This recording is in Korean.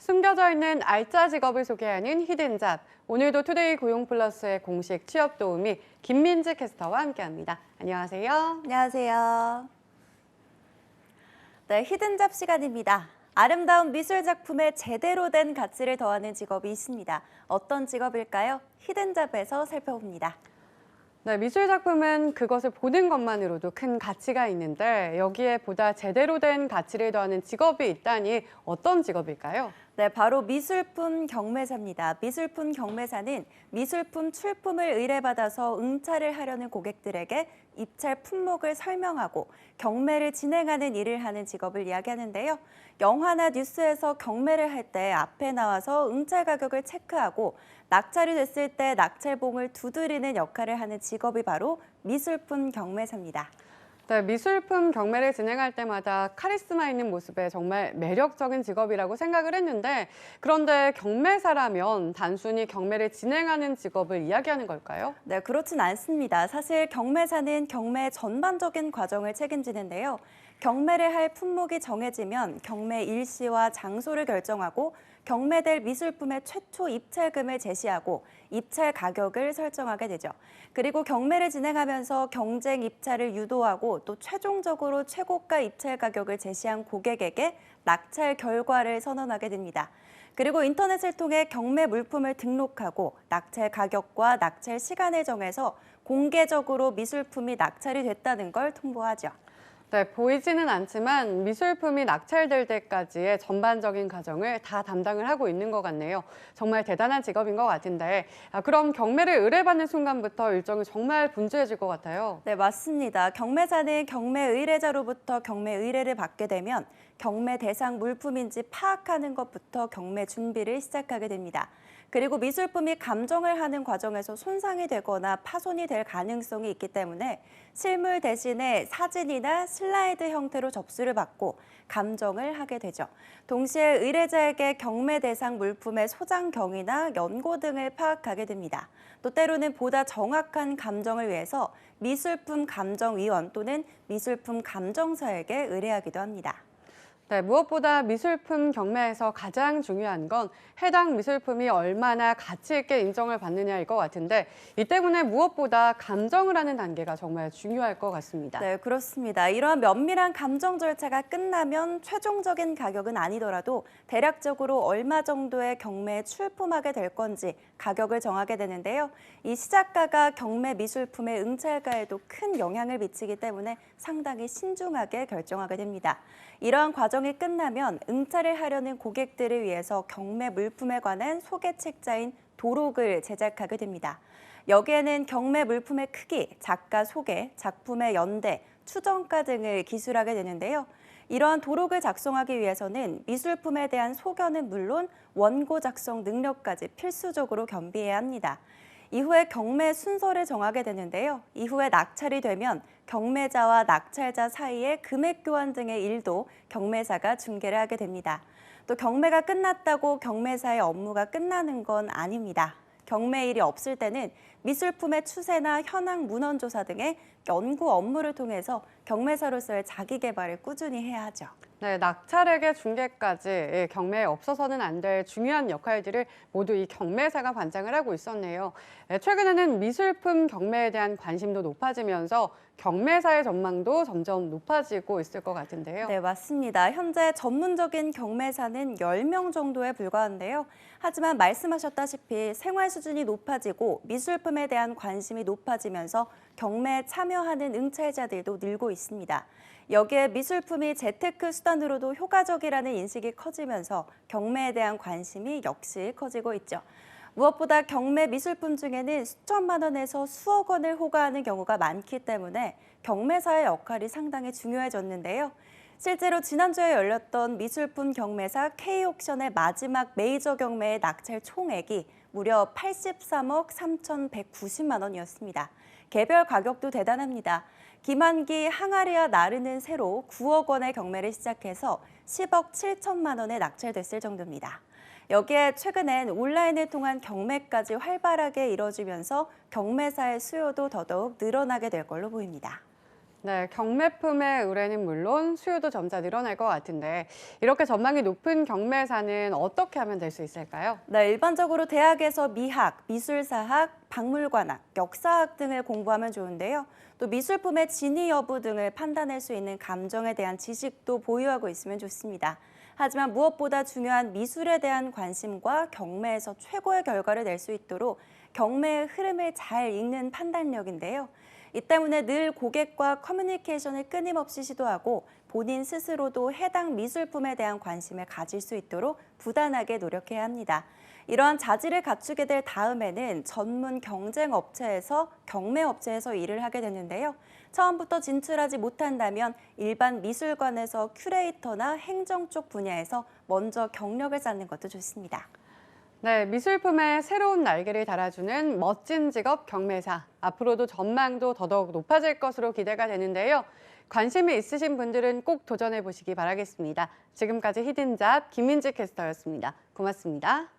숨겨져 있는 알짜 직업을 소개하는 히든잡. 오늘도 투데이 고용플러스의 공식 취업 도우미 김민지 캐스터와 함께합니다. 안녕하세요. 안녕하세요. 네, 히든잡 시간입니다. 아름다운 미술 작품에 제대로 된 가치를 더하는 직업이 있습니다. 어떤 직업일까요? 히든잡에서 살펴봅니다. 네, 미술 작품은 그것을 보는 것만으로도 큰 가치가 있는데 여기에 보다 제대로 된 가치를 더하는 직업이 있다니 어떤 직업일까요? 네, 바로 미술품 경매사입니다. 미술품 경매사는 미술품 출품을 의뢰받아서 응찰을 하려는 고객들에게 입찰 품목을 설명하고 경매를 진행하는 일을 하는 직업을 이야기하는데요. 영화나 뉴스에서 경매를 할 때 앞에 나와서 응찰 가격을 체크하고 낙찰이 됐을 때 낙찰봉을 두드리는 역할을 하는 직업이 바로 미술품 경매사입니다. 네, 미술품 경매를 진행할 때마다 카리스마 있는 모습에 정말 매력적인 직업이라고 생각을 했는데 그런데 경매사라면 단순히 경매를 진행하는 직업을 이야기하는 걸까요? 네, 그렇진 않습니다. 사실 경매사는 경매 전반적인 과정을 책임지는데요. 경매를 할 품목이 정해지면 경매 일시와 장소를 결정하고 경매될 미술품의 최초 입찰금을 제시하고 입찰 가격을 설정하게 되죠. 그리고 경매를 진행하면서 경쟁 입찰을 유도하고 또 최종적으로 최고가 입찰 가격을 제시한 고객에게 낙찰 결과를 선언하게 됩니다. 그리고 인터넷을 통해 경매 물품을 등록하고 낙찰 가격과 낙찰 시간을 정해서 공개적으로 미술품이 낙찰이 됐다는 걸 통보하죠. 네, 보이지는 않지만 미술품이 낙찰될 때까지의 전반적인 과정을 다 담당을 하고 있는 것 같네요. 정말 대단한 직업인 것 같은데 그럼 경매를 의뢰받는 순간부터 일정이 정말 분주해질 것 같아요. 네, 맞습니다. 경매사는 경매 의뢰자로부터 경매 의뢰를 받게 되면 경매 대상 물품인지 파악하는 것부터 경매 준비를 시작하게 됩니다. 그리고 미술품이 감정을 하는 과정에서 손상이 되거나 파손이 될 가능성이 있기 때문에 실물 대신에 사진이나 슬라이드 형태로 접수를 받고 감정을 하게 되죠. 동시에 의뢰자에게 경매 대상 물품의 소장 경위나 연고 등을 파악하게 됩니다. 또 때로는 보다 정확한 감정을 위해서 미술품 감정위원 또는 미술품 감정사에게 의뢰하기도 합니다. 네, 무엇보다 미술품 경매에서 가장 중요한 건 해당 미술품이 얼마나 가치 있게 인정을 받느냐일 것 같은데 이 때문에 무엇보다 감정을 하는 단계가 정말 중요할 것 같습니다. 네, 그렇습니다. 이러한 면밀한 감정 절차가 끝나면 최종적인 가격은 아니더라도 대략적으로 얼마 정도의 경매에 출품하게 될 건지 가격을 정하게 되는데요. 이 시작가가 경매 미술품의 응찰가에도 큰 영향을 미치기 때문에 상당히 신중하게 결정하게 됩니다. 이러한 과정이 끝나면 응찰을 하려는 고객들을 위해서 경매 물품에 관한 소개 책자인 도록을 제작하게 됩니다. 여기에는 경매 물품의 크기, 작가 소개, 작품의 연대, 추정가 등을 기술하게 되는데요. 이러한 도록을 작성하기 위해서는 미술품에 대한 소견은 물론 원고 작성 능력까지 필수적으로 겸비해야 합니다. 이후에 경매 순서를 정하게 되는데요. 이후에 낙찰이 되면 경매자와 낙찰자 사이의 금액 교환 등의 일도 경매사가 중개를 하게 됩니다. 또 경매가 끝났다고 경매사의 업무가 끝나는 건 아닙니다. 경매일이 없을 때는 미술품의 추세나 현황 문헌 조사 등의 연구 업무를 통해서 경매사로서의 자기 개발을 꾸준히 해야 하죠. 네, 낙찰액의 중개까지 경매에 없어서는 안 될 중요한 역할들을 모두 이 경매사가 관장을 하고 있었네요. 최근에는 미술품 경매에 대한 관심도 높아지면서 경매사의 전망도 점점 높아지고 있을 것 같은데요. 네, 맞습니다. 현재 전문적인 경매사는 10명 정도에 불과한데요. 하지만 말씀하셨다시피 생활 수준이 높아지고 미술품에 대한 관심이 높아지면서 경매에 참여하는 응찰자들도 늘고 있습니다. 여기에 미술품이 재테크 수단으로도 효과적이라는 인식이 커지면서 경매에 대한 관심이 역시 커지고 있죠. 무엇보다 경매 미술품 중에는 수천만 원에서 수억 원을 호가하는 경우가 많기 때문에 경매사의 역할이 상당히 중요해졌는데요. 실제로 지난주에 열렸던 미술품 경매사 K옥션의 마지막 메이저 경매의 낙찰 총액이 무려 83억 3,190만 원이었습니다. 개별 가격도 대단합니다. 김한기 항아리와 나르는 새로 9억 원의 경매를 시작해서 10억 7천만 원에 낙찰됐을 정도입니다. 여기에 최근엔 온라인을 통한 경매까지 활발하게 이뤄지면서 경매사의 수요도 더더욱 늘어나게 될 걸로 보입니다. 네, 경매품의 의뢰는 물론 수요도 점차 늘어날 것 같은데 이렇게 전망이 높은 경매사는 어떻게 하면 될 수 있을까요? 네, 일반적으로 대학에서 미학, 미술사학, 박물관학, 역사학 등을 공부하면 좋은데요. 또 미술품의 진위 여부 등을 판단할 수 있는 감정에 대한 지식도 보유하고 있으면 좋습니다. 하지만 무엇보다 중요한 미술에 대한 관심과 경매에서 최고의 결과를 낼 수 있도록 경매의 흐름을 잘 읽는 판단력인데요. 이 때문에 늘 고객과 커뮤니케이션을 끊임없이 시도하고 본인 스스로도 해당 미술품에 대한 관심을 가질 수 있도록 부단하게 노력해야 합니다. 이러한 자질을 갖추게 될 다음에는 전문 경쟁 업체에서 경매 업체에서 일을 하게 되는데요. 처음부터 진출하지 못한다면 일반 미술관에서 큐레이터나 행정 쪽 분야에서 먼저 경력을 쌓는 것도 좋습니다. 네, 미술품에 새로운 날개를 달아주는 멋진 직업 경매사. 앞으로도 전망도 더더욱 높아질 것으로 기대가 되는데요. 관심이 있으신 분들은 꼭 도전해 보시기 바라겠습니다. 지금까지 히든잡 김민지 캐스터였습니다. 고맙습니다.